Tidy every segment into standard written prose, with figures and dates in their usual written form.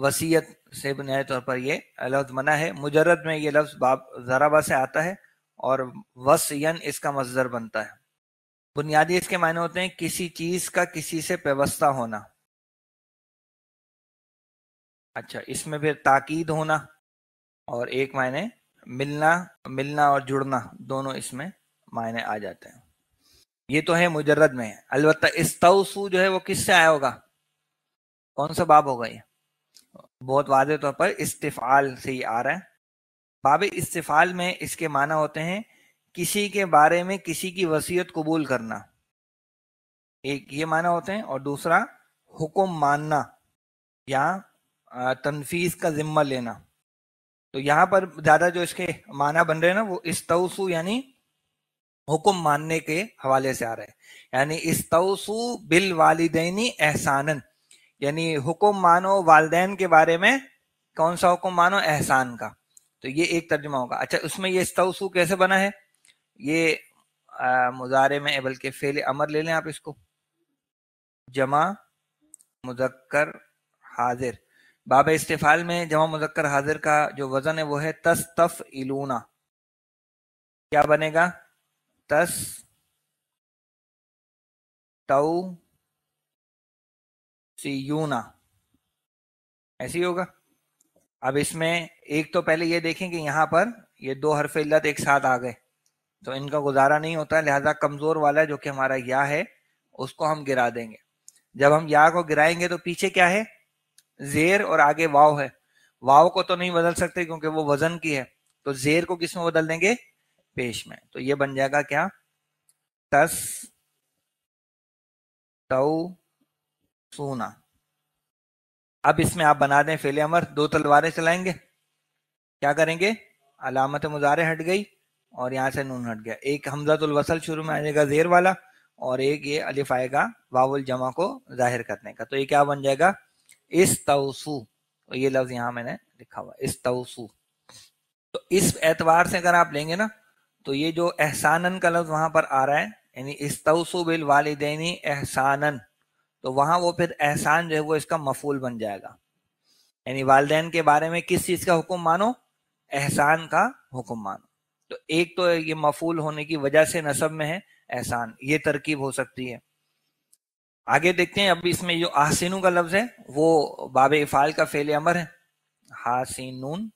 وصیت سے بنیادی طور پر یہ لفظ منع ہے. مجرد میں یہ لفظ باب ضربہ سے آتا ہے اور وصین اس کا مصدر بنتا ہے. بنیادی اس کے معنی ہوتے ہیں کسی چیز کا کسی سے پیوستہ ہونا. اچھا اس میں پھر تاکید ہونا اور ایک معنی ملنا اور جڑنا، دونوں اس میں معنی آ جاتے ہیں. یہ تو ہے مجرد میں. البتہ استوصو جو ہے وہ کس سے آیا ہوگا؟ کون سا باب ہوگا؟ یہ بہت واضح طور پر استفعال سے ہی آ رہا ہے. باب استفعال میں اس کے معنی ہوتے ہیں کسی کے بارے میں کسی کی وصیت قبول کرنا، ایک یہ معنی ہوتے ہیں، اور دوسرا حکم ماننا یا تنفیذ کا ذمہ لینا. تو یہاں پر زیادہ جو اس کے معنی بن رہے ہیں نا وہ استوصو یعنی حکم ماننے کے حوالے سے آ رہے ہیں. یعنی استوصو بالوالدین احسانن، یعنی حکم مانو والدین کے بارے میں. کون سا حکم مانو؟ احسان کا. تو یہ ایک ترجمہ ہوگا. اچھا اس میں یہ استوصو کیسے بنا ہے؟ یہ مضارع میں، بلکہ فعل امر لے لیں آپ اس کو، جمع مذکر حاضر. باب استفعال میں جمع مذکر حاضر کا جو وزن ہے وہ ہے تستفعلون. کیا بنے گا؟ تستوصیون، ایسے ہی ہوگا. اب اس میں ایک تو پہلے یہ دیکھیں کہ یہاں پر یہ دو حرف علت ایک ساتھ آ گئے تو ان کا گزارا نہیں ہوتا، لہذا کمزور والا جو کہ ہمارا یا ہے اس کو ہم گرا دیں گے. جب ہم یا کو گرائیں گے تو پیچھے کیا ہے؟ زیر، اور آگے واو ہے. واو کو تو نہیں بدل سکتے کیونکہ وہ وزن کی ہے، تو زیر کو کس میں بدل دیں گے؟ پیش میں. تو یہ بن جائے گا کیا؟ تس تو سونا. اب اس میں آپ بنا دیں فعل امر، دو تلواریں چلائیں گے. کیا کریں گے؟ علامت مضارع ہٹ گئی اور یہاں سے نون ہٹ گیا. ایک حمزۃ الوصل شروع میں آ جائے گا زیر والا، اور ایک یہ الف آئے گا واو الجمع کو ظاہر کرنے کا. تو یہ کیا بن جائے گا؟ استوصو. تو یہ لفظ یہاں میں نے لکھا ہوا استوصو. تو اس اعتبار سے اگر آپ لیں گے نا تو یہ جو احسانن کا لفظ وہاں پر آ رہا ہے، یعنی استوصو بالوالدین احسانن، تو وہاں وہ پھر احسان جو ہے وہ اس کا مفعول بن جائے گا. یعنی والدین کے بارے میں کس چیز کا حکم مانو؟ احسان کا حکم مانو. تو ایک تو یہ مفعول ہونے کی وجہ سے نصب میں ہے احسان، یہ ترکیب ہو سکتی ہے. آگے دیکھتے ہیں. اب اس میں جو احسنو کا لفظ ہے وہ باب افعال کا فعل امر ہے. حاسنون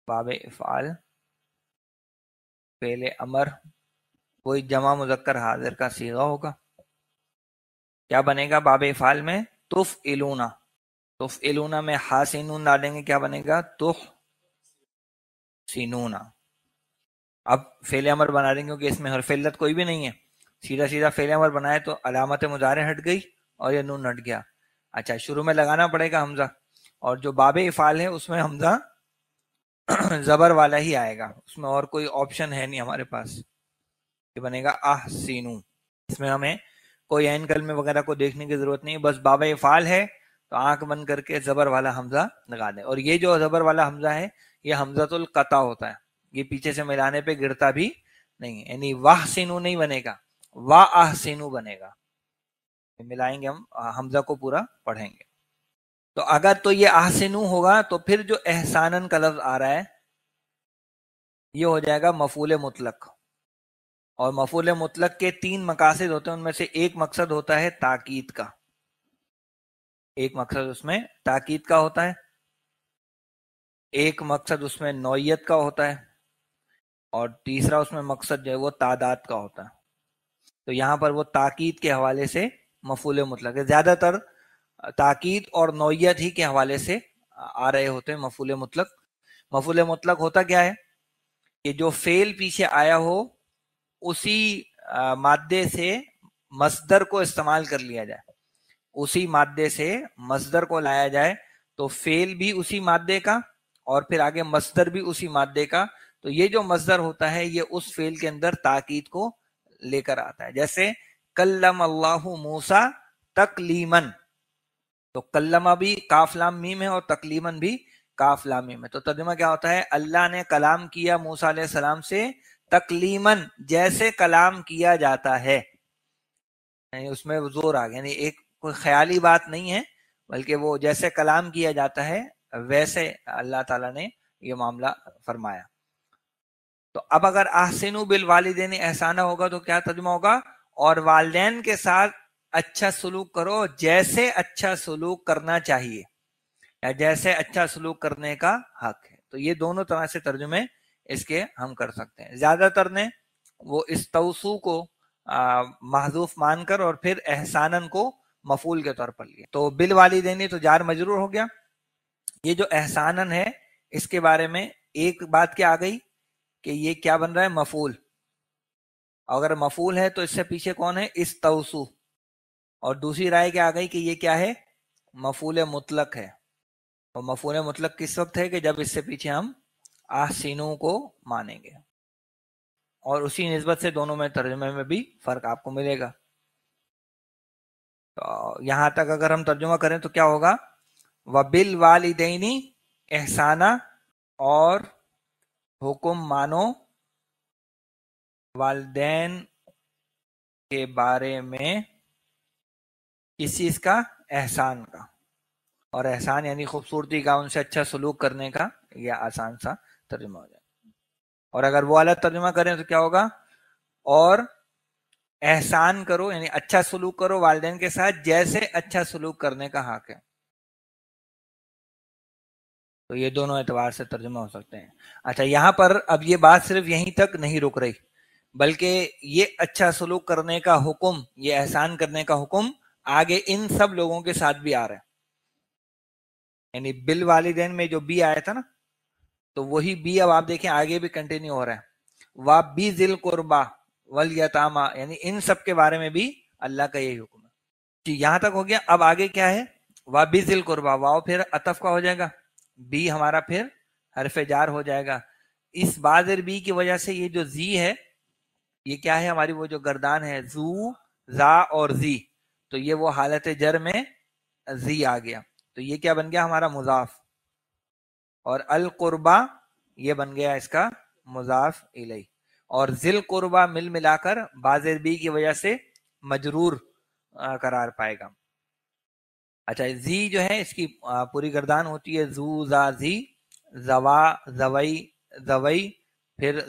باب افعال فعل امر، کوئی جمع مذکر حاضر کا صیغہ ہوگا. کیا بنے گا باب افعال میں؟ تفعلون. تفعلون میں حاسنون ڈالیں گے، کیا بنے گا؟ تحسنون. اب فعل امر بنا دیں گے کیونکہ اس میں حرف علت کوئی بھی نہیں ہے، سیدھا سیدھا فعل امر بنائے تو علامت مضارع ہٹ گئی اور یہ نون ہٹ گیا. اچھا شروع میں لگانا پڑے گا حمزہ، اور جو باب افعال ہے اس میں حمزہ زبر والا ہی آئے گا، اس میں اور کوئی آپشن ہے نہیں ہمارے پاس. یہ بنے گا احسنو. اس میں ہمیں کوئی عین کلمے وغیرہ کو دیکھنے کی ضرورت نہیں، بس باب افعال ہے تو آنکھ بند کر کے زبر والا حمزہ لگا دیں. اور یہ جو زبر والا حمزہ ہے یہ حمزۃ القطع ہوتا ہے، یہ پیچھے سے ملانے پہ گرتا بھی نہیں، یعنی واحسنو نہیں بنے گا، واحسنو بنے گا. ملائیں گے ہم حمزہ کو پورا پڑھیں گے. تو اگر تو یہ احسنو ہوگا تو پھر جو احسانن کا لفظ آ رہا ہے یہ ہو جائے گا مفعول مطلق. اور مفعول مطلق کے تین مقاصد ہوتے ہیں، ان میں سے ایک مقصد ہوتا ہے تاکید کا. ایک مقصد اس میں تاکید کا ہوتا ہے، ایک مقصد اس میں نوعیت کا ہوتا ہے، اور تیسرا اس میں مقصد جو ہے وہ تعداد کا ہوتا ہے. تو یہاں پر وہ تاکید کے حوالے سے مفعول مطلق ہے. زیادہ تر تاکید اور نوعیت ہی کے حوالے سے آ رہے ہوتے ہیں مفعول مطلق. مفعول مطلق ہوتا کیا ہے کہ جو فعل پیچھے آیا ہو اسی مادے سے مصدر کو استعمال کر لیا جائے، اسی مادے سے مصدر کو لایا جائے، تو فعل بھی اسی مادے کا اور پھر آگے مصدر بھی اسی مادے کا. تو یہ جو مصدر ہوتا ہے یہ اس فعل کے اندر تاکید کو لے کر آتا ہے. جیسے کلم اللہ موسیٰ تکلیمن، تو کلمہ بھی کاف لام میم ہے اور تکلیمن بھی کاف لام میم ہے. تو ترجمہ کیا ہوتا ہے؟ اللہ نے کلام کیا موسیٰ علیہ السلام سے تکلیمن، جیسے کلام کیا جاتا ہے. یعنی اس میں زور آ گیا، یعنی ایک کوئی خیالی بات نہیں ہے، بلکہ وہ جیسے کلام کیا جاتا ہے ویسے اللہ تعالیٰ نے یہ معاملہ فرمایا. تو اب اگر احسنوا بالوالدین احسانہ ہوگا تو کیا ترجمہ ہوگا؟ اور والدین کے ساتھ اچھا سلوک کرو جیسے اچھا سلوک کرنا چاہیے یا جیسے اچھا سلوک کرنے کا حق ہے. تو یہ دونوں طرح سے ترجمے اس کے ہم کر سکتے ہیں. زیادہ تر نے وہ استوصوا کو محذوف مان کر اور پھر احسانن کو مفعول کے طور پر لیا. تو بالوالدین تو جار مجرور ہو گیا. یہ جو احسانن ہے اس کے بارے میں ایک بات کیا آ گئی کہ یہ کیا بن رہا ہے؟ مفعول. اگر مفعول ہے تو اس سے پیچھے کون ہے؟ استوصوا. اور دوسری رائے کیا آ گئی کہ یہ کیا ہے؟ مفعول مطلق ہے. اور مفعول مطلق کس وقت ہے؟ کہ جب اس سے پیچھے ہم احسنوا کو مانیں گے. اور اسی نسبت سے دونوں میں ترجمے میں بھی فرق آپ کو ملے گا. تو یہاں تک اگر ہم ترجمہ کریں تو کیا ہوگا؟ وَبِالْوَالِدَيْنِ احسانہ، اور حکم مانو والدین کے بارے میں کس چیز کا؟ احسان کا. اور احسان یعنی خوبصورتی کا، ان سے اچھا سلوک کرنے کا. یہ آسان سا ترجمہ ہو جائے. اور اگر وہ الگ ترجمہ کریں تو کیا ہوگا؟ اور احسان کرو یعنی اچھا سلوک کرو والدین کے ساتھ جیسے اچھا سلوک کرنے کا حق ہے. تو یہ دونوں اعتبار سے ترجمہ ہو سکتے ہیں. اچھا، یہاں پر اب یہ بات صرف یہیں تک نہیں رک رہی، بلکہ یہ اچھا سلوک کرنے کا حکم، یہ احسان کرنے کا حکم آگے ان سب لوگوں کے ساتھ بھی آ رہا ہے. یعنی بالوالدین میں جو بی آیا تھا نا، تو وہی بی اب آپ دیکھیں آگے بھی کنٹینیو ہو رہا ہے. وَبِذِلْ قُرْبَى وَالْيَتَامَى، یعنی ان سب کے بارے میں بھی اللہ کا یہی حکم ہے. جی یہاں تک ہو گیا. اب آگے کیا ہے؟ وَبِذِلْ قُرْبَى، واو پھر عطف کا ہو جائے گا، بی ہمارا پھر حرف جار ہو جائے گا. اس بازر بی کی وجہ سے یہ جو زی ہے یہ کیا ہے؟ ہماری وہ جو گردان ہے، زو، زا اور زی، تو یہ وہ حالت جر میں زی آ گیا. تو یہ کیا بن گیا؟ ہمارا مضاف. اور القربہ یہ بن گیا اس کا مضاف الیہ. اور ذل قربہ مل ملا کر بازر بی کی وجہ سے مجرور قرار پائے گا. اچھا، زی جو ہے اس کی پوری گردان ہوتی ہے زو، زا، زی، زوا، زوئی، زوئی، پھر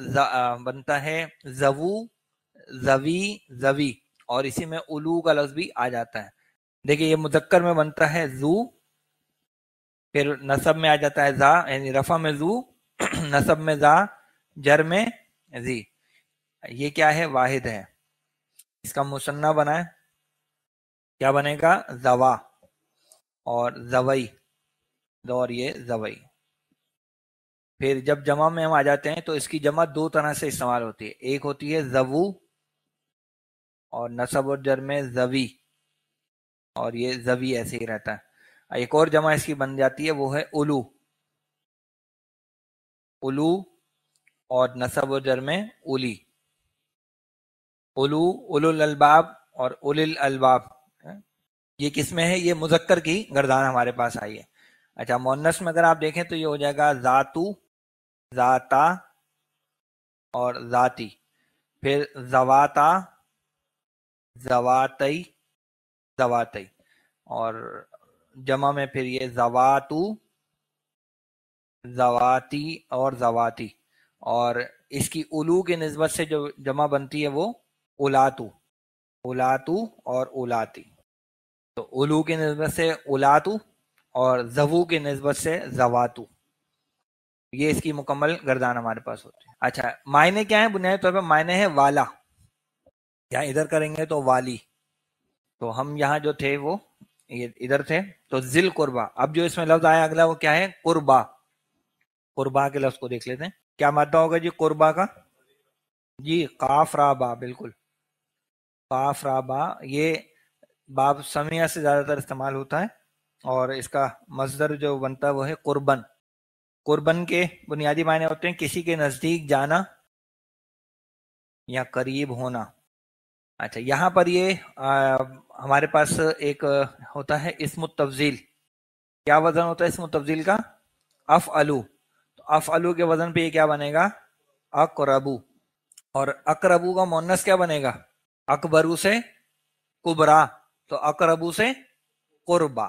بنتا ہے زوو، زوی، زوی، اور اسی میں الو کا لفظ بھی آ جاتا ہے. دیکھیں یہ مذکر میں بنتا ہے زو، پھر نصب میں آ جاتا ہے زا، یعنی رفع میں زو، نصب میں زا، جر میں زی. یہ کیا ہے؟ واحد ہے. اس کا مثنیٰ بنا ہے، کیا بنے گا؟ زوا اور زوئی، اور یہ زوئی. پھر جب جمع میں ہم آ جاتے ہیں تو اس کی جمع دو طرح سے استعمال ہوتی ہے. ایک ہوتی ہے زوو، اور نصب اور جر میں زوی، اور یہ زوی ایسے ہی رہتا ہے. ایک اور جمع اس کی بن جاتی ہے، وہ ہے الو. الو اور نصب اور جر میں اولی. الو، اولو الالباب اور اولی الالباب، یہ کس میں ہے؟ یہ مذکر کی گردان ہمارے پاس آئی ہے. اچھا، مؤنث میں اگر آپ دیکھیں تو یہ ہو جائے گا ذاتو، ذاتا اور ذاتی. پھر زواتا، زواتی، زواتی، اور جمع میں پھر یہ زواتو، زواتی اور زواتی. اور اس کی الو کی نسبت سے جو جمع بنتی ہے وہ اولاتو، اولاتو اور اولاتی. تو الو کی نسبت سے اولاتو اور زوو کی نسبت سے زواتو. یہ اس کی مکمل گردان ہمارے پاس ہوتی ہے. اچھا، معنی کیا ہے؟ بنیادی طور پر معنی ہے والا، یا ادھر کریں گے تو والی. تو ہم یہاں جو تھے وہ ادھر تھے. تو ذل قربا، اب جو اس میں لفظ آیا اگلا وہ کیا ہے؟ قربا. قربا کے لفظ کو دیکھ لیتے ہیں، کیا مادہ ہوگا جی قربا کا؟ جی قاف را با، بالکل قاف را با. یہ باب سمیہ سے زیادہ تر استعمال ہوتا ہے، اور اس کا مصدر جو بنتا ہے وہ ہے قربن. قربن کے بنیادی معنی ہوتے ہیں کسی کے نزدیک جانا یا قریب ہونا. اچھا، یہاں پر یہ ہمارے پاس ایک ہوتا ہے اسم التفضیل. کیا وزن ہوتا ہے اسم التفضیل کا؟ افعلو. تو افعلو کے وزن پہ یہ کیا بنے گا؟ اقربو. اور اقربو کا مؤنث کیا بنے گا؟ اکبرو سے کبرا، تو اقربو سے قربا.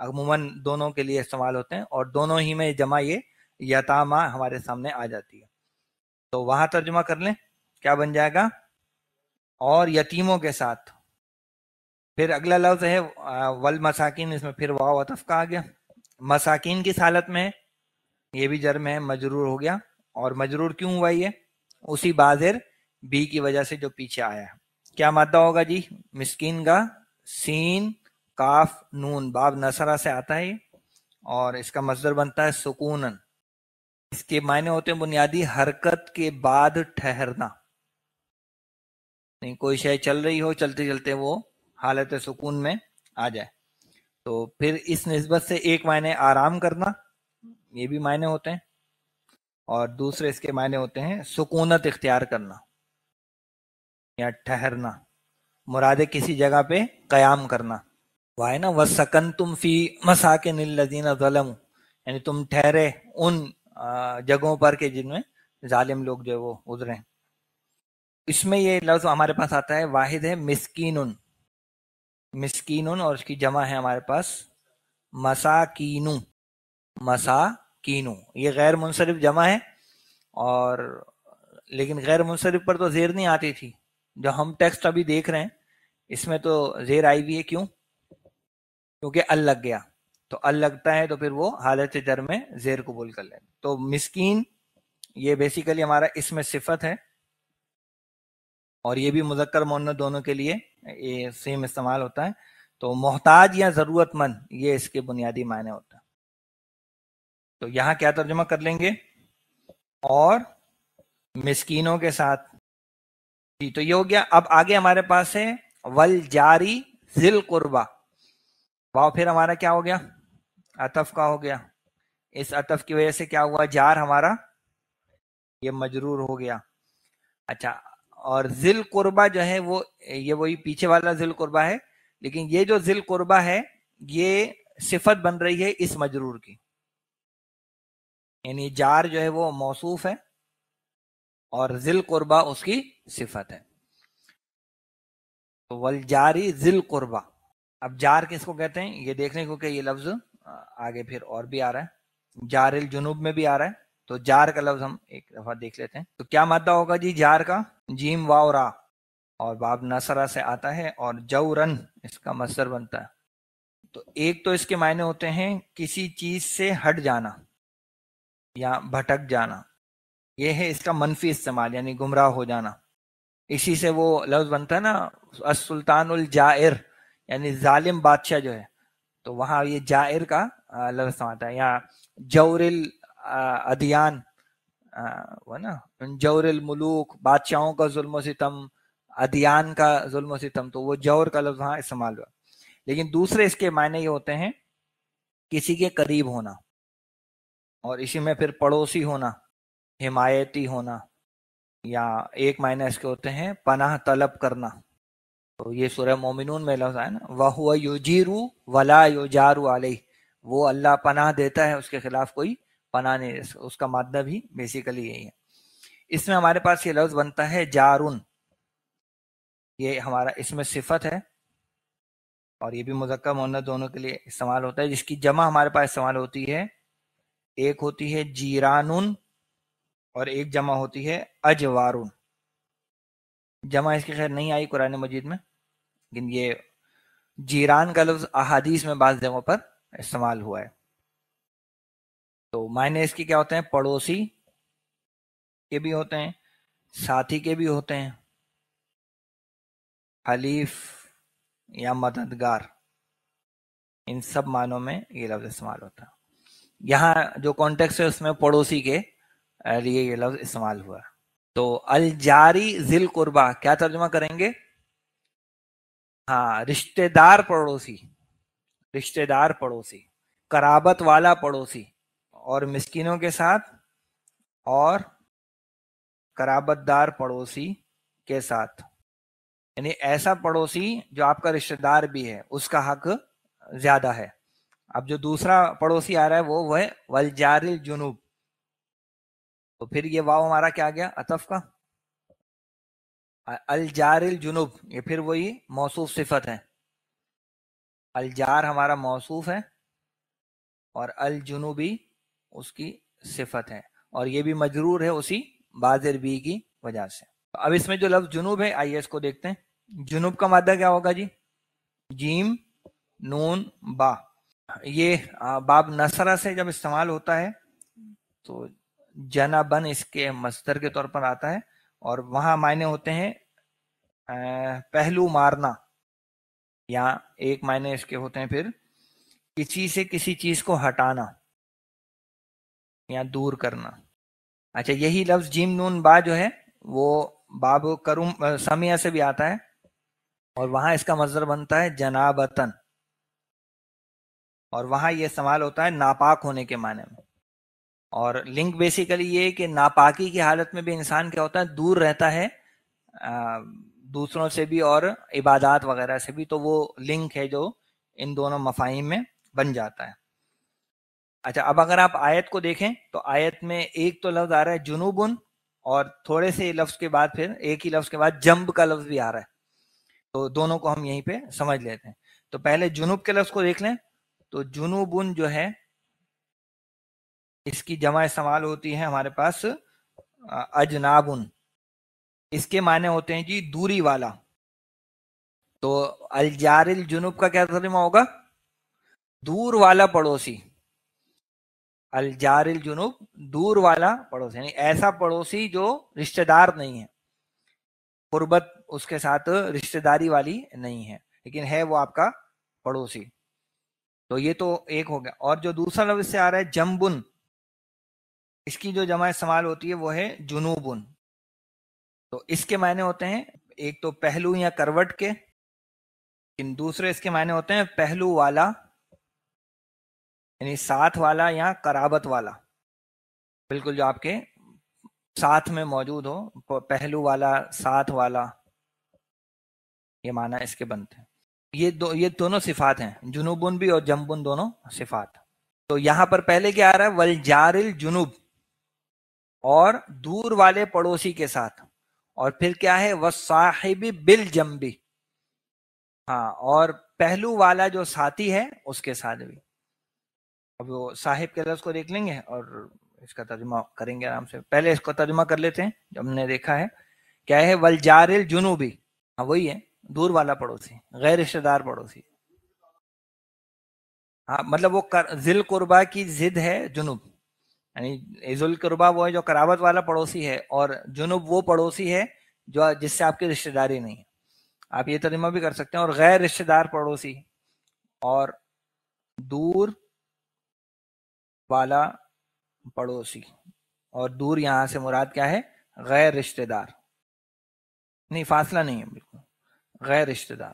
عموماً دونوں کے لیے استعمال ہوتے ہیں اور دونوں ہی میں جمع یہ یتاما ہمارے سامنے آ جاتی ہے. تو وہاں ترجمہ کر لیں کیا بن جائے گا, اور یتیموں کے ساتھ. پھر اگلا لفظ ہے والمساکین, اس میں پھر واو عطف کا آ گیا. مساکین کی حالت میں یہ بھی جر میں ہے, مجرور ہو گیا. اور مجرور کیوں ہوا یہ, اسی بازر بی کی وجہ سے جو پیچھے آیا ہے. کیا مادہ ہوگا جی مسکین کا, سین کاف نون باب نصرہ سے آتا ہے اور اس کا مصدر بنتا ہے سکونن. اس کے معنی ہوتے ہیں بنیادی حرکت کے بعد ٹھہرنا, نہیں کوئی شے چل رہی ہو, چلتے چلتے وہ حالت سکون میں آ جائے. تو پھر اس نسبت سے ایک معنی آرام کرنا, یہ بھی معنی ہوتے ہیں, اور دوسرے اس کے معنی ہوتے ہیں سکونت اختیار کرنا یا ٹھہرنا, مراد کسی جگہ پہ قیام کرنا. وہ ہے نا وَسَكَنْتُمْ فِي مَسَاكِنِ الَّذِينَ ظَلَمُوا, یعنی تم ٹھہرے ان جگہوں پر کہ جن میں ظالم لوگ جو وہ گزرے. اس میں یہ لفظ ہمارے پاس آتا ہے, واحد ہے مسکینن, مسکینن, اور اس کی جمع ہے ہمارے پاس مساکینو, مساکینو. یہ غیر منصرف جمع ہے, اور لیکن غیر منصرف پر تو زیر نہیں آتی تھی. جو ہم ٹیکسٹ ابھی دیکھ رہے ہیں اس میں تو زیر آئی ہوئی ہے, کیوں, کیونکہ ال لگ گیا. تو ال لگتا ہے تو پھر وہ حالت جر میں زیر قبول کر لیں. تو مسکین یہ بیسیکلی ہمارا اس میں صفت ہے, اور یہ بھی مذکر مؤنث دونوں کے لیے یہ سیم استعمال ہوتا ہے. تو محتاج یا ضرورت مند یہ اس کے بنیادی معنی ہوتا ہے. تو یہاں کیا ترجمہ کر لیں گے, اور مسکینوں کے ساتھ. جی تو یہ ہو گیا. اب آگے ہمارے پاس ہے والجاری ذل قربا. واو پھر ہمارا کیا ہو گیا, عطف کا ہو گیا. اس عطف کی وجہ سے کیا ہوا, جار ہمارا یہ مجرور ہو گیا. اچھا, اور ذل قربا جو ہے وہ یہ وہی پیچھے والا ذل قربا ہے, لیکن یہ جو ذل قربا ہے یہ صفت بن رہی ہے اس مجرور کی, یعنی جار جو ہے وہ موصوف ہے اور ذل قربا اس کی صفت ہے. تو والجاری ذل قربا. اب جار کس کو کہتے ہیں یہ دیکھنے کو کہ یہ لفظ آگے پھر اور بھی آ رہا ہے, جار الجنوب میں بھی آ رہا ہے. تو جار کا لفظ ہم ایک دفعہ دیکھ لیتے ہیں. تو کیا مادہ ہوگا جی جار کا, جیم واو را, اور باب نصرہ سے آتا ہے, اور جورن اس کا مصدر بنتا ہے. تو ایک تو اس کے معنی ہوتے ہیں کسی چیز سے ہٹ جانا یا بھٹک جانا, یہ ہے اس کا منفی استعمال, یعنی گمراہ ہو جانا. اسی سے وہ لفظ بنتا ہے نا السلطان الجائر, یعنی ظالم بادشاہ جو ہے. تو وہاں یہ جائر کا لفظ آتا ہے. یا جور الادیان, وہ نا جور الملوک, بادشاہوں کا ظلم و ستم, ادیان کا ظلم و ستم, تو وہ جور کا لفظ وہاں استعمال ہوا. لیکن دوسرے اس کے معنی یہ ہوتے ہیں کسی کے قریب ہونا, اور اسی میں پھر پڑوسی ہونا, حمایتی ہونا, یا ایک معنی اس کے ہوتے ہیں پناہ طلب کرنا. تو یہ سورہ مومنون میں لفظ ہے نا وَهُوَ يُجِيرُ وَلَا يُجَارُ عَلَيْهِ, وہ اللہ پناہ دیتا ہے اس کے خلاف کوئی پناہ نہیں. اس کا مادہ بھی بیسیکلی یہی ہے. اس میں ہمارے پاس یہ لفظ بنتا ہے جارن, یہ ہمارا اس میں صفت ہے, اور یہ بھی مذکر مؤنث دونوں کے لیے استعمال ہوتا ہے. جس کی جمع ہمارے پاس استعمال ہوتی ہے, ایک ہوتی ہے جیرانن اور ایک جمع ہوتی ہے اجوارن. جمع اس کی خیر نہیں آئی قرآن مجید میں, لیکن یہ جیران کا لفظ احادیث میں بعض جگہوں پر استعمال ہوا ہے. تو معنی اس کی کیا ہوتے ہیں, پڑوسی کے بھی ہوتے ہیں, ساتھی کے بھی ہوتے ہیں, حلیف یا مددگار, ان سب معنوں میں یہ لفظ استعمال ہوتا ہے. یہاں جو کانٹیکسٹ ہے اس میں پڑوسی کے لیے یہ لفظ استعمال ہوا ہے. تو الجاری ذل قربا کیا ترجمہ کریں گے, ہاں رشتہ دار پڑوسی, رشتہ دار پڑوسی, قرابت والا پڑوسی, اور مسکینوں کے ساتھ اور قرابت دار پڑوسی کے ساتھ, یعنی ایسا پڑوسی جو آپ کا رشتہ دار بھی ہے اس کا حق زیادہ ہے. اب جو دوسرا پڑوسی آ رہا ہے وہ ہے والجار الجنوب. تو پھر یہ واو ہمارا کیا گیا عطف کا, الجار الجنوب, یہ پھر وہی موصوف صفت ہے. الجار ہمارا موصوف ہے اور الجنوبی اس کی صفت ہے، اور یہ بھی مجرور ہے اسی بازر بی کی وجہ سے۔ اب اس میں جو لفظ جنوب ہے آئیے اس کو دیکھتے ہیں۔ جنوب کا مادہ کیا ہوگا جی؟ جیم نون با۔ یہ باب نصرہ سے جب استعمال ہوتا ہے تو جنبن اس کے مصدر کے طور پر آتا ہے، اور وہاں معنی ہوتے ہیں پہلو مارنا، یا ایک معنی اس کے ہوتے ہیں پھر کسی سے کسی چیز کو ہٹانا یا دور کرنا۔ اچھا، یہی لفظ جیم نون با جو ہے وہ باب کرم سمیہ سے بھی آتا ہے، اور وہاں اس کا مصدر بنتا ہے جنابتن، اور وہاں یہ استعمال ہوتا ہے ناپاک ہونے کے معنی میں۔ اور لنک بیسیکلی یہ کہ ناپاکی کی حالت میں بھی انسان کیا ہوتا ہے؟ دور رہتا ہے دوسروں سے بھی اور عبادات وغیرہ سے بھی، تو وہ لنک ہے جو ان دونوں مفاہیم میں بن جاتا ہے۔ اچھا، اب اگر آپ آیت کو دیکھیں تو آیت میں ایک تو لفظ آ رہا ہے جنوبن، اور تھوڑے سے لفظ کے بعد پھر ایک ہی لفظ کے بعد جنب کا لفظ بھی آ رہا ہے، تو دونوں کو ہم یہیں پہ سمجھ لیتے ہیں۔ تو پہلے جنوب کے لفظ کو دیکھ لیں، تو جنوبن جو ہے اس کی جمع استعمال ہوتی ہے ہمارے پاس اجنابن، اس کے معنی ہوتے ہیں جی دوری والا۔ تو الجار الجنوب کا کیا ترجمہ ہوگا؟ دور والا پڑوسی۔ الجار الجنوب دور والا پڑوسی، یعنی ایسا پڑوسی جو رشتہ دار نہیں ہے، قربت اس کے ساتھ رشتہ داری والی نہیں ہے، لیکن ہے وہ آپ کا پڑوسی۔ تو یہ تو ایک ہو گیا۔ اور جو دوسرا لفظ سے آ رہا ہے جنبن، اس کی جو جمع استعمال ہوتی ہے وہ ہے جنوبن۔ تو اس کے معنی ہوتے ہیں ایک تو پہلو یا کروٹ کے، لیکن دوسرے اس کے معنی ہوتے ہیں پہلو والا، یعنی ساتھ والا یا قرابت والا، بالکل جو آپ کے ساتھ میں موجود ہو، پہلو والا، ساتھ والا، یہ معنی اس کے بنتے ہیں۔ یہ دونوں صفات ہیں، جنوبن بھی اور جنبن دونوں صفات۔ تو یہاں پر پہلے کیا آ رہا ہے؟ والجار الجنوب، اور دور والے پڑوسی کے ساتھ، اور پھر کیا ہے؟ والصاحب بالجنب، ہاں، اور پہلو والا جو ساتھی ہے اس کے ساتھ بھی۔ اب وہ صاحب کے لفظ کو دیکھ لیں گے اور اس کا ترجمہ کریں گے آرام سے۔ پہلے اس کو ترجمہ کر لیتے ہیں جو ہم نے دیکھا ہے، کیا ہے؟ والجار الجنوبی، ہاں وہی ہے، دور والا پڑوسی، غیر رشتہ دار پڑوسی۔ ہاں، مطلب وہ ذل قربا کی ضد ہے جنوب، یعنی ذل قربا وہ ہے جو قرابت والا پڑوسی ہے، اور جنوب وہ پڑوسی ہے جو جس سے آپ کی رشتہ داری نہیں ہے۔ آپ یہ ترجمہ بھی کر سکتے ہیں، اور غیر رشتہ دار پڑوسی اور دور والا پڑوسی، اور دور یہاں سے مراد کیا ہے؟ غیر رشتہ دار، نہیں فاصلہ نہیں ہے، بالکل غیر رشتہ دار،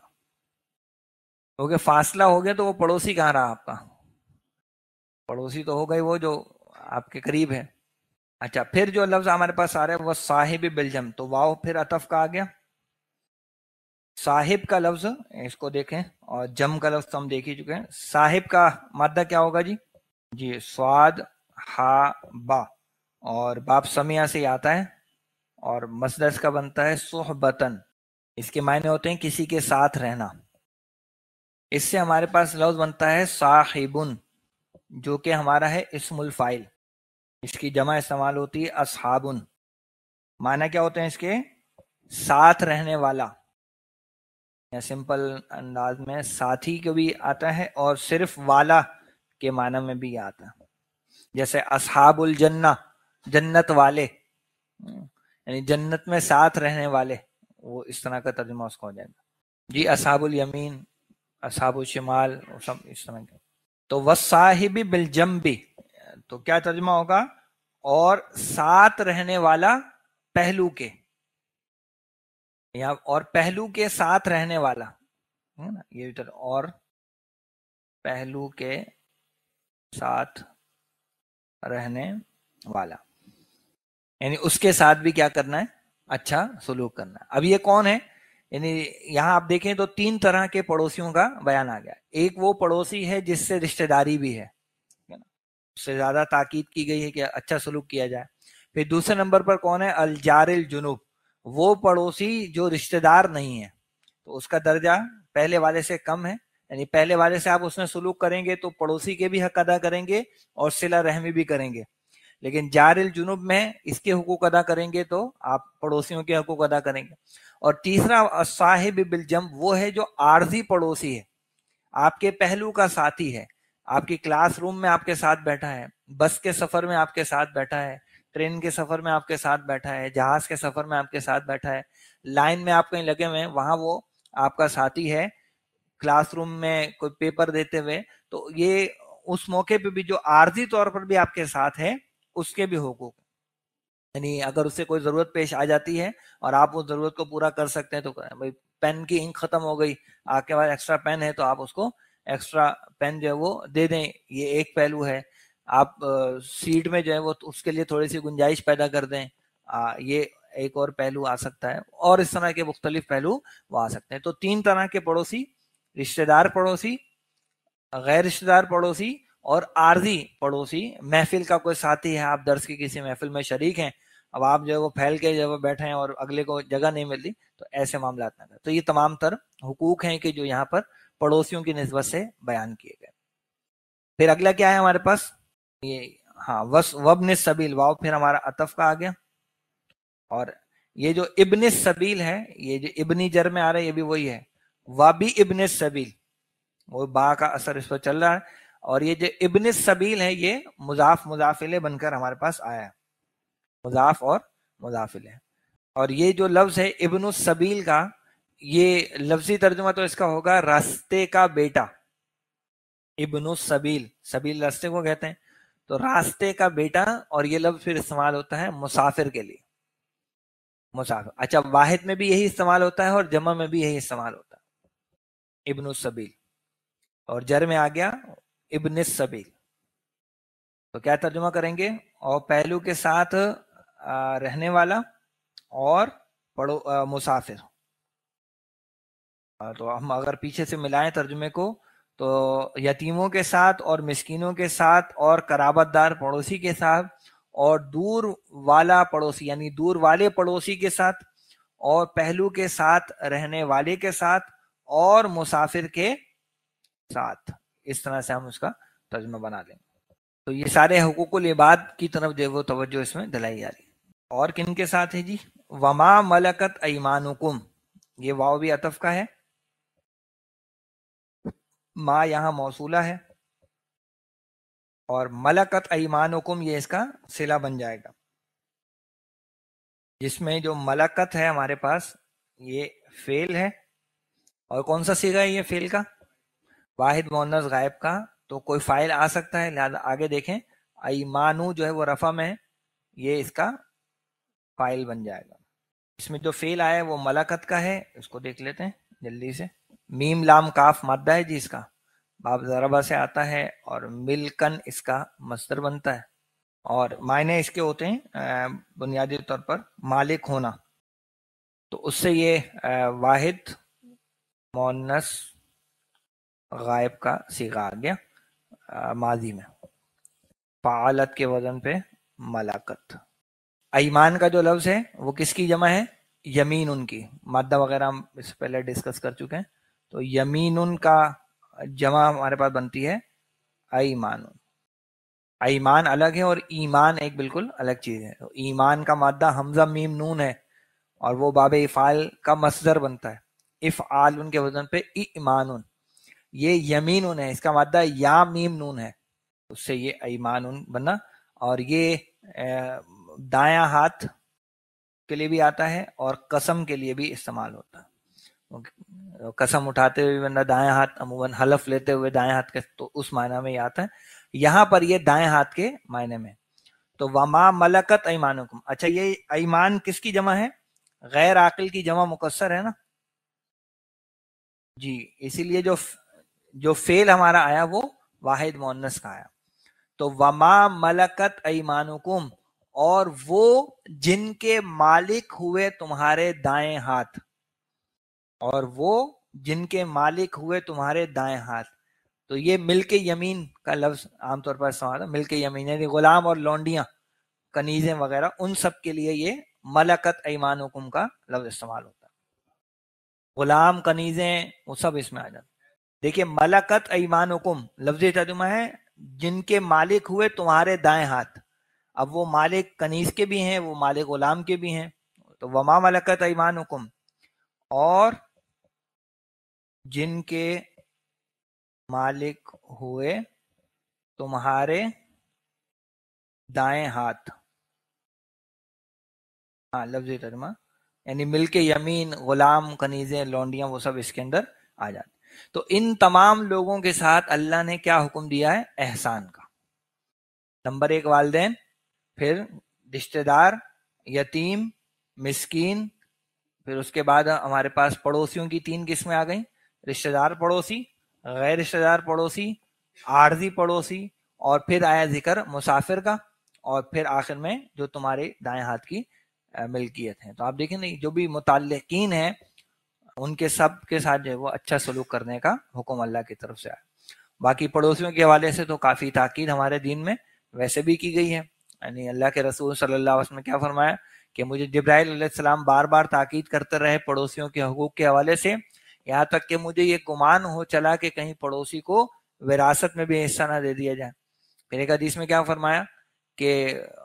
کیونکہ فاصلہ ہو گیا تو وہ پڑوسی کہاں رہا آپ کا؟ پڑوسی تو ہو گئی وہ جو آپ کے قریب ہے۔ اچھا، پھر جو لفظ ہمارے پاس آ رہا ہے وہ صاحب بالجم، تو واو پھر عطف کا آ گیا۔ صاحب کا لفظ اس کو دیکھیں، اور جم کا لفظ تو ہم دیکھ ہی چکے ہیں۔ صاحب کا مادہ کیا ہوگا جی سواد ہا با، اور باب سمیہ سے ہی آتا ہے، اور مصدر کا بنتا ہے صحبتن، اس کے معنی ہوتے ہیں کسی کے ساتھ رہنا۔ اس سے ہمارے پاس لفظ بنتا ہے صاحبن، جو کہ ہمارا ہے اسم الفاعل، اس کی جمع استعمال ہوتی ہے اصحابن۔ معنی کیا ہوتے ہیں اس کے؟ ساتھ رہنے والا، یا سمپل انداز میں ساتھی کو بھی آتا ہے، اور صرف والا کے معنی میں بھی آتا ہے، جیسے اصحاب الجنہ، جنت والے، یعنی جنت میں ساتھ رہنے والے، وہ اس طرح کا ترجمہ اس کا ہو جائے گا جی۔ اصحاب الیمین، اصحاب الشمال، سب اس طرح کے۔ تو والصاحب بالجنب، تو کیا ترجمہ ہوگا؟ اور ساتھ رہنے والا پہلو کے، یا اور پہلو کے ساتھ رہنے والا، یہ اور پہلو کے ساتھ رہنے والا، یعنی اس کے ساتھ بھی کیا کرنا ہے؟ اچھا سلوک کرنا ہے۔ اب یہ کون ہے؟ یعنی یہاں آپ دیکھیں تو تین طرح کے پڑوسیوں کا بیان آ گیا۔ ایک وہ پڑوسی ہے جس سے رشتہ داری بھی ہے، اس سے زیادہ تاکید کی گئی ہے کہ اچھا سلوک کیا جائے۔ پھر دوسرے نمبر پر کون ہے؟ الجار الجنوب، وہ پڑوسی جو رشتہ دار نہیں ہے، تو اس کا درجہ پہلے والے سے کم ہے، یعنی پہلے والے سے آپ اس میں سلوک کریں گے تو پڑوسی کے بھی حق ادا کریں گے اور صلہ رحمی بھی کریں گے، لیکن جار الجنوب میں اس کے حقوق ادا کریں گے تو آپ پڑوسیوں کے حقوق ادا کریں گے۔ اور تیسرا صاحب بالجنب وہ ہے جو عارضی پڑوسی ہے، آپ کے پہلو کا ساتھی ہے، آپ کی کلاس روم میں آپ کے ساتھ بیٹھا ہے، بس کے سفر میں آپ کے ساتھ بیٹھا ہے، ٹرین کے سفر میں آپ کے ساتھ بیٹھا ہے، جہاز کے سفر میں آپ کے ساتھ بیٹھا ہے، لائن میں آپ کہیں لگے ہوئے ہیں وہاں وہ آپ کا ساتھی ہے، کلاس روم میں کوئی پیپر دیتے ہوئے، تو یہ اس موقع پہ بھی جو عارضی طور پر بھی آپ کے ساتھ ہے اس کے بھی حقوق، یعنی اگر اس سے کوئی ضرورت پیش آ جاتی ہے اور آپ اس ضرورت کو پورا کر سکتے ہیں تو بھائی پین کی انک ختم ہو گئی، آپ کے پاس ایکسٹرا پین ہے تو آپ اس کو ایکسٹرا پین جو ہے وہ دے دیں، یہ ایک پہلو ہے۔ آپ سیٹ میں جو ہے وہ اس کے لیے تھوڑی سی گنجائش پیدا کر دیں، یہ ایک اور پہلو آ سکتا ہے، اور اس طرح کے مختلف پہلو وہ آ سکتے ہیں۔ تو تین طرح کے پڑوسی، رشتہ دار پڑوسی، غیر رشتہ دار پڑوسی اور عارضی پڑوسی۔ محفل کا کوئی ساتھی ہے، آپ درس کی کسی محفل میں شریک ہیں، اب آپ جو ہے وہ پھیل کے جو ہے بیٹھے ہیں اور اگلے کو جگہ نہیں ملتی، تو ایسے معاملات نہ کریں۔ تو یہ تمام تر حقوق ہیں کہ جو یہاں پر پڑوسیوں کی نسبت سے بیان کیے گئے۔ پھر اگلا کیا ہے ہمارے پاس، یہ ہاں وابن السبیل، واو پھر ہمارا عطف کا آ گیا، اور یہ جو ابن السبیل ہے، یہ جو ابنی جر میں آ رہا ہے یہ بھی وہی ہے، وابی ابن السبیل، وہ با کا اثر اس پر چل رہا ہے، اور یہ جو ابن السبیل ہے یہ مضاف مضافلے بن کر ہمارے پاس آیا ہے، مضاف اور مضافلے۔ اور یہ جو لفظ ہے ابن السبیل کا، یہ لفظی ترجمہ تو اس کا ہوگا راستے کا بیٹا، ابن السبیل، سبیل راستے کو کہتے ہیں، تو راستے کا بیٹا، اور یہ لفظ پھر استعمال ہوتا ہے مسافر کے لیے، مسافر۔ اچھا، واحد میں بھی یہی استعمال ہوتا ہے اور جمع میں بھی یہی استعمال ہوتا ہے، ابن السبیل، اور جر میں آ گیا ابن السبیل، تو کیا ترجمہ کریں گے، اور پہلو کے ساتھ رہنے والا اور مسافر۔ تو ہم اگر پیچھے سے ملائیں ترجمے کو تو یتیموں کے ساتھ اور مسکینوں کے ساتھ اور قرابت دار پڑوسی کے ساتھ اور دور والا پڑوسی یعنی دور والے پڑوسی کے ساتھ اور پہلو کے ساتھ رہنے والے کے ساتھ اور مسافر کے ساتھ، اس طرح سے ہم اس کا ترجمہ بنا لیں۔ تو یہ سارے حقوق العباد کی طرف جو وہ توجہ اس میں دلائی جا رہی ہے۔ اور کن کے ساتھ ہے جی، وما ملکت ایمانکم، یہ واو بھی عطف کا ہے، ما یہاں موصولہ ہے، اور ملکت ایمانکم یہ اس کا صلہ بن جائے گا، جس میں جو ملکت ہے ہمارے پاس یہ فعل ہے، اور کون سا صیغہ ہے یہ فعل کا، واحد مؤنث غائب کا، تو کوئی فاعل آ سکتا ہے، لہذا آگے دیکھیں ایمانو جو ہے وہ رفع میں ہے، یہ اس کا فاعل بن جائے گا۔ اس میں جو فعل آیا ہے وہ ملکت کا ہے، اس کو دیکھ لیتے ہیں جلدی سے، میم لام کاف مادہ ہے جی، اس کا باب ضربہ سے آتا ہے، اور ملکن اس کا مصدر بنتا ہے، اور معنی اس کے ہوتے ہیں بنیادی طور پر مالک ہونا، تو اس سے یہ واحد مؤنث غائب کا صیغہ آ گیا ماضی میں، فعالت کے وزن پہ ملاکت۔ ایمان کا جو لفظ ہے وہ کس کی جمع ہے، یمین ان کی، مادہ وغیرہ ہم اس سے پہلے ڈسکس کر چکے ہیں، تو یمین ان کا جمع ہمارے پاس بنتی ہے ایمان۔ ایمان الگ ہے اور ایمان ایک بالکل الگ چیز ہے، تو ایمان کا مادہ حمزہ میم نون ہے، اور وہ باب افعال کا مصدر بنتا ہے، افعال ان کے وزن پہ ایمان، یہ یمین ہے، اس کا مادہ یا میم نون ہے، اس سے یہ ایمان بنا، اور یہ دایاں ہاتھ کے لیے بھی آتا ہے اور قسم کے لیے بھی استعمال ہوتا ہے، قسم اٹھاتے ہوئے بندہ دایاں ہاتھ، عموماً حلف لیتے ہوئے دایاں ہاتھ کے، تو اس معنی میں یہ آتا ہے، یہاں پر یہ دائیں ہاتھ کے معنی میں، تو وما ملکت ایمانکم۔ اچھا، یہ ایمان کس کی جمع ہے، غیر عاقل کی جمع مکسر ہے نا جی، اسی لیے جو فعل ہمارا آیا وہ واحد مؤنث کا آیا، تو وما ملکت ایمانکم، اور وہ جن کے مالک ہوئے تمہارے دائیں ہاتھ، اور وہ جن کے مالک ہوئے تمہارے دائیں ہاتھ، تو یہ ملک یمین کا لفظ عام طور پر استعمال ہے، ملک یمین یعنی غلام اور لونڈیاں، کنیزیں وغیرہ، ان سب کے لیے یہ ملکت ایمانکم کا لفظ استعمال ہوتا ہے، غلام، کنیزیں، وہ سب اس میں آ جاتے۔ دیکھیے ملکت ایمانکم لفظ ترجمہ ہے جن کے مالک ہوئے تمہارے دائیں ہاتھ. اب وہ مالک کنیز کے بھی ہیں، وہ مالک غلام کے بھی ہیں. تو وما ملکت ایمانکم، اور جن کے مالک ہوئے تمہارے دائیں ہاتھ. ہاں لفظ ترجمہ یعنی ملک یمین، غلام، کنیزیں، لونڈیاں، وہ سب اس کے اندر آ جاتے. تو ان تمام لوگوں کے ساتھ اللہ نے کیا حکم دیا ہے؟ احسان کا. نمبر 1 والدین، پھر رشتہ دار، یتیم، مسکین، پھر اس کے بعد ہمارے پاس پڑوسیوں کی 3 قسمیں آ گئیں، رشتہ دار پڑوسی، غیر رشتہ دار پڑوسی، عارضی پڑوسی، اور پھر آیا ذکر مسافر کا، اور پھر آخر میں جو تمہارے دائیں ہاتھ کی ملکیت ہے. تو آپ دیکھیں نا جو بھی متعلقین ہیں ان کے سب کے ساتھ جو ہے وہ اچھا سلوک کرنے کا حکم اللہ کی طرف سے آیا. باقی پڑوسیوں کے حوالے سے تو کافی تاکید ہمارے دین میں ویسے بھی کی گئی ہے. یعنی اللہ کے رسول صلی اللہ علیہ وسلم نے کیا فرمایا کہ مجھے جبرائیل علیہ السلام بار بار تاکید کرتے رہے پڑوسیوں کے حقوق کے حوالے سے، یہاں تک کہ مجھے یہ گمان ہو چلا کہ کہیں پڑوسی کو وراثت میں بھی حصہ نہ دے دیا جائے. پھر ایک حدیث میں کیا فرمایا کہ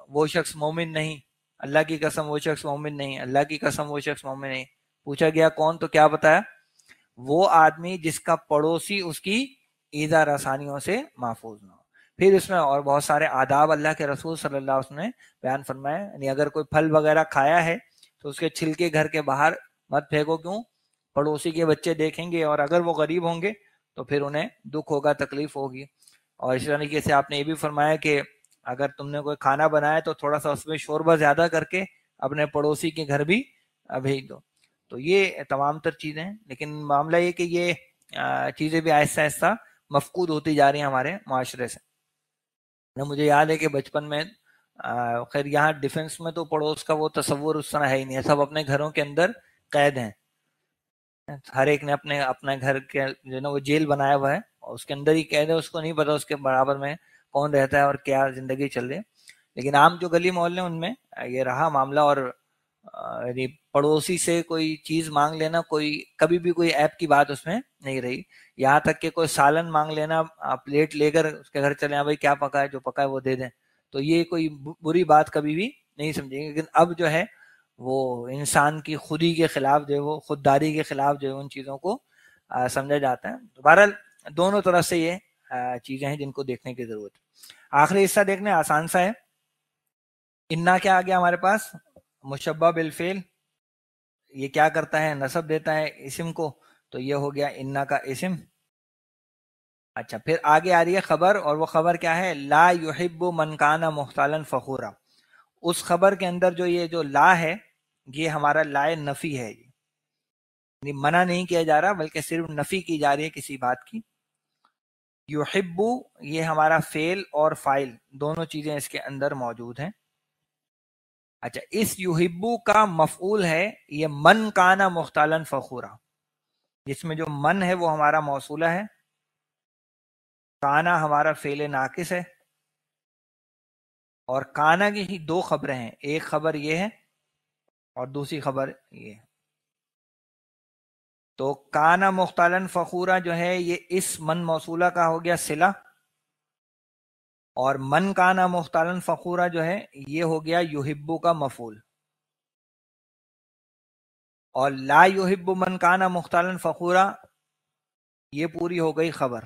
وہ شخص مومن نہیں، اللہ کی قسم وہ شخص مومن نہیں، اللہ کی قسم وہ شخص مومن نہیں. پوچھا گیا کون؟ تو کیا بتایا؟ وہ آدمی جس کا پڑوسی اس کی ایذا رسانیوں سے محفوظ نہ ہو. پھر اس میں اور بہت سارے آداب اللہ کے رسول صلی اللہ علیہ وسلم نے بیان فرمایا. یعنی اگر کوئی پھل وغیرہ کھایا ہے تو اس کے چھلکے گھر کے باہر مت پھینکو. کیوں؟ پڑوسی کے بچے دیکھیں گے، اور اگر وہ غریب ہوں گے تو پھر انہیں دکھ ہوگا، تکلیف ہوگی. اور اس طریقے سے آپ نے یہ بھی فرمایا کہ اگر تم نے کوئی کھانا بنایا تو تھوڑا سا اس میں شوربہ زیادہ کر کے اپنے پڑوسی کے گھر بھی بھیج دو. تو یہ تمام تر چیزیں ہیں، لیکن معاملہ یہ کہ یہ چیزیں بھی آہستہ آہستہ مفقود ہوتی جا رہی ہیں ہمارے معاشرے سے. مجھے یاد ہے کہ بچپن میں خیر یہاں ڈیفنس میں تو پڑوس کا وہ تصور اس طرح ہے ہی نہیں ہے، سب اپنے گھروں کے اندر قید ہیں. ہر ایک نے اپنے گھر کے جو ہے نا وہ جیل بنایا ہوا ہے اور اس کے اندر ہی قید ہے، اس کو نہیں پتا اس کے برابر میں کون رہتا ہے اور کیا زندگی چل رہی ہے. لیکن عام جو گلی محلے ان میں یہ رہا معاملہ. اور یعنی پڑوسی سے کوئی چیز مانگ لینا کبھی بھی کوئی ایپ کی بات اس میں نہیں رہی. یہاں تک کہ کوئی سالن مانگ لینا، پلیٹ لے کر اس کے گھر چلے، ہاں بھائی کیا پکا ہے، جو پکا ہے وہ دے دیں، تو یہ کوئی بری بات کبھی بھی نہیں سمجھیں گے. لیکن اب جو ہے وہ انسان کی خودی کے خلاف جو ہے وہ خودداری کے خلاف جو ہے ان چیزوں کو سمجھا جاتا ہے. بہرحال دونوں طرف سے یہ چیزیں ہیں جن کو دیکھنے کی ضرورت ہے. آخری حصہ دیکھنے آسان سا ہے. انا کیا آ گیا ہمارے پاس؟ مشبہ بالفعل. یہ کیا کرتا ہے؟ نصب دیتا ہے اسم کو، تو یہ ہو گیا انا کا اسم. اچھا پھر آگے آ رہی ہے خبر، اور وہ خبر کیا ہے؟ لا یحب من کان مختالا فخورا. اس خبر کے اندر یہ جو لا ہے یہ ہمارا لا نفی ہے، یعنی منع نہیں کیا جا رہا بلکہ صرف نفی کی جا رہی ہے کسی بات کی. یحب یہ ہمارا فعل اور فاعل دونوں چیزیں اس کے اندر موجود ہیں. اچھا اس یحبو کا مفعول ہے یہ من کانا مختالا فخورا، جس میں جو من ہے وہ ہمارا موصولہ ہے، کانا ہمارا فعل ناقص ہے. اور کانا کی ہی 2 خبریں ہیں، ایک خبر یہ ہے اور دوسری خبر یہ ہے. تو کانا مختالا فخورا جو ہے یہ اس من موصولہ کا ہو گیا صلہ، اور من کانا مختالا فخورا جو ہے یہ ہو گیا یحبو کا مفعول. اور لا یحب من کانا مختالا فخورا یہ پوری ہو گئی خبر،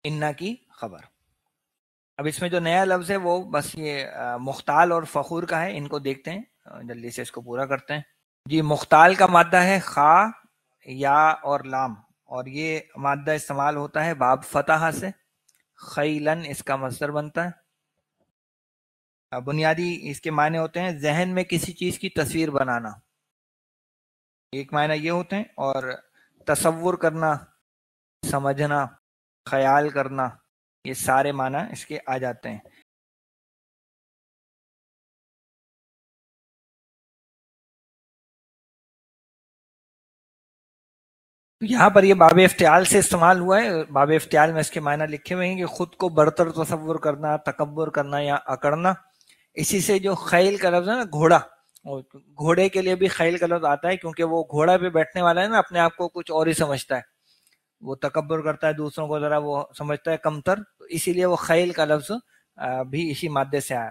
انا کی خبر. اب اس میں جو نیا لفظ ہے وہ بس یہ مختال اور فخور کا ہے. ان کو دیکھتے ہیں جلدی سے، اس کو پورا کرتے ہیں. جی مختال کا مادہ ہے خا، یا اور لام، اور یہ مادہ استعمال ہوتا ہے باب فتح سے. خیلن اس کا مصدر بنتا ہے. بنیادی اس کے معنی ہوتے ہیں ذہن میں کسی چیز کی تصویر بنانا، ایک معنی یہ ہوتے ہیں، اور تصور کرنا، سمجھنا، خیال کرنا، یہ سارے معنی اس کے آ جاتے ہیں. یہاں پر یہ باب افتعال سے استعمال ہوا ہے. باب افتعال میں اس کے معنی لکھے ہوئے ہیں کہ خود کو برتر تصور کرنا، تکبر کرنا یا اکڑنا. اسی سے جو خیل کا لفظ ہے نا گھوڑا، اور گھوڑے کے لیے بھی خیل کا لفظ آتا ہے کیونکہ وہ گھوڑا پہ بیٹھنے والا ہے نا، اپنے آپ کو کچھ اور ہی سمجھتا ہے، وہ تکبر کرتا ہے، دوسروں کو ذرا وہ سمجھتا ہے کمتر، تو اسی لیے وہ خیل کا لفظ بھی اسی مادے سے آیا۔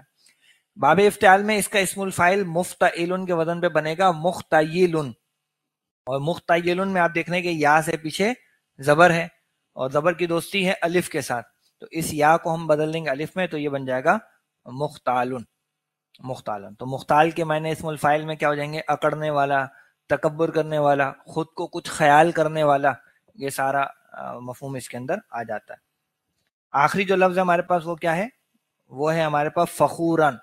باب افتعال میں اس کا اسم الفاعل مفتعل کے وزن پہ بنے گا مختیل، اور مختیل میں آپ دیکھ رہے ہیں کہ یا سے پیچھے زبر ہے اور زبر کی دوستی ہے الف کے ساتھ، تو اس یا کو ہم بدل دیں گے الف میں تو یہ بن جائے گا مختالن۔ مختالن تو مختال کے معنی اسم الفاعل میں کیا ہو جائیں گے؟ اکڑنے والا، تکبر کرنے والا، خود کو کچھ خیال کرنے والا، یہ سارا مفہوم اس کے اندر آ جاتا ہے۔ آخری جو لفظ ہے ہمارے پاس وہ کیا ہے؟ وہ ہے ہمارے پاس فخورن۔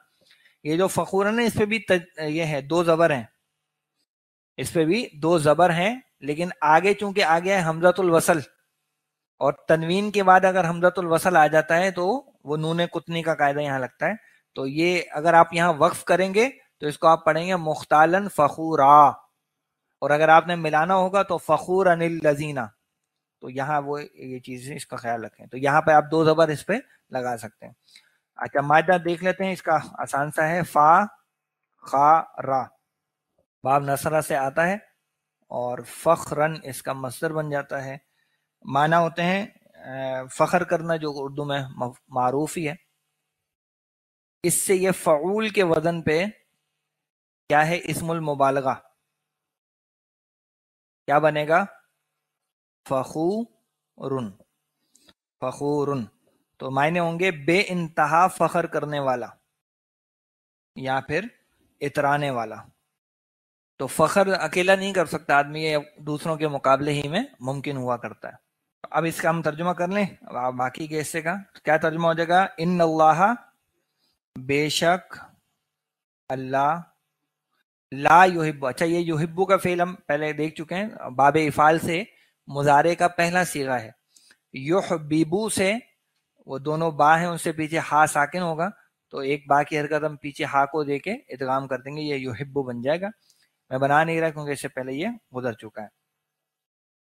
یہ جو فخورن ہے اس پہ بھی یہ ہے دو زبر ہیں، اس پہ بھی دو زبر ہیں، لیکن آگے چونکہ آگے ہے حمزۃ الوصل، اور تنوین کے بعد اگر حمزۃ الوصل آ جاتا ہے تو وہ نون قطنی کا قاعدہ یہاں لگتا ہے، تو یہ اگر آپ یہاں وقف کریں گے تو اس کو آپ پڑھیں گے مختالن فخورا، اور اگر آپ نے ملانا ہوگا تو فخورن الذین، تو یہاں وہ یہ چیز اس کا خیال رکھیں، تو یہاں پہ آپ دو زبر اس پہ لگا سکتے ہیں۔ اچھا مادہ دیکھ لیتے ہیں، اس کا آسان سا ہے، فا خا را، باب نصرہ سے آتا ہے اور فخرن اس کا مصدر بن جاتا ہے، معنی ہوتے ہیں فخر کرنا، جو اردو میں معروف ہی ہے۔ اس سے یہ فعول کے وزن پہ کیا ہے؟ اسم المبالغہ، کیا بنے گا؟ فخورن، فخورن، تو معنی ہوں گے بے انتہا فخر کرنے والا یا پھر اترانے والا۔ تو فخر اکیلا نہیں کر سکتا آدمی، یہ دوسروں کے مقابلے ہی میں ممکن ہوا کرتا ہے۔ اب اس کا ہم ترجمہ کر لیں باقی کے حصے کا، کیا ترجمہ ہو جائے گا؟ ان اللہ، بے شک اللہ، لا یحب، اچھا یہ یحب کا فعل ہم پہلے دیکھ چکے ہیں، باب افعال سے مضارع کا پہلا صیغہ ہے، یحببو سے وہ دونوں با ہیں ان سے پیچھے ہا ساکن ہوگا، تو ایک با کی حرکت ہم پیچھے ہا کو دے کے ادغام کر دیں گے، یہ یحبو بن جائے گا، میں بنا نہیں رہا کیونکہ اس سے پہلے یہ گزر چکا ہے۔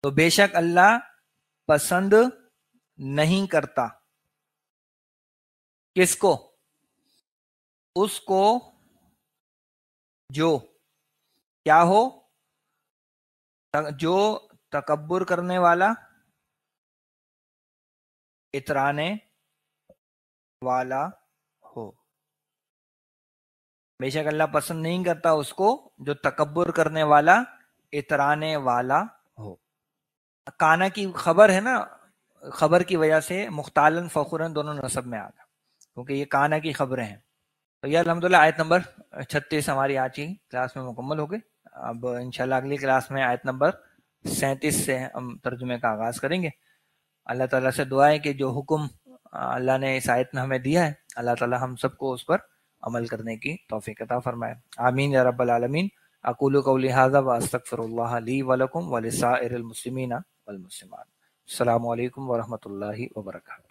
تو بے شک اللہ پسند نہیں کرتا، کس کو؟ اس کو جو کیا ہو؟ جو تکبر کرنے والا، اترانے والا ہو۔ بے شک اللہ پسند نہیں کرتا اس کو جو تکبر کرنے والا، اترانے والا ہو۔ کانا کی خبر ہے نا، خبر کی وجہ سے مختالن فخورن دونوں نصب میں آ گیا کیونکہ یہ کانا کی خبریں ہیں۔ تو یہ الحمدللہ آیت نمبر 36 ہماری آج کی کلاس میں مکمل ہو گئی۔ اب انشاءاللہ اگلی کلاس میں آیت نمبر 37 سے ہم ترجمے کا آغاز کریں گے۔ اللہ تعالیٰ سے دعا ہے کہ جو حکم اللہ نے اس آیت میں ہمیں دیا ہے، اللہ تعالیٰ ہم سب کو اس پر عمل کرنے کی توفیق عطا فرمائے، آمین یا رب العالمین۔ اقول قولی ھذا واستغفر اللہ لی ولکم ولسائر المسلمین والمسلمات۔ السلام علیکم ورحمۃ اللہ وبرکاتہ۔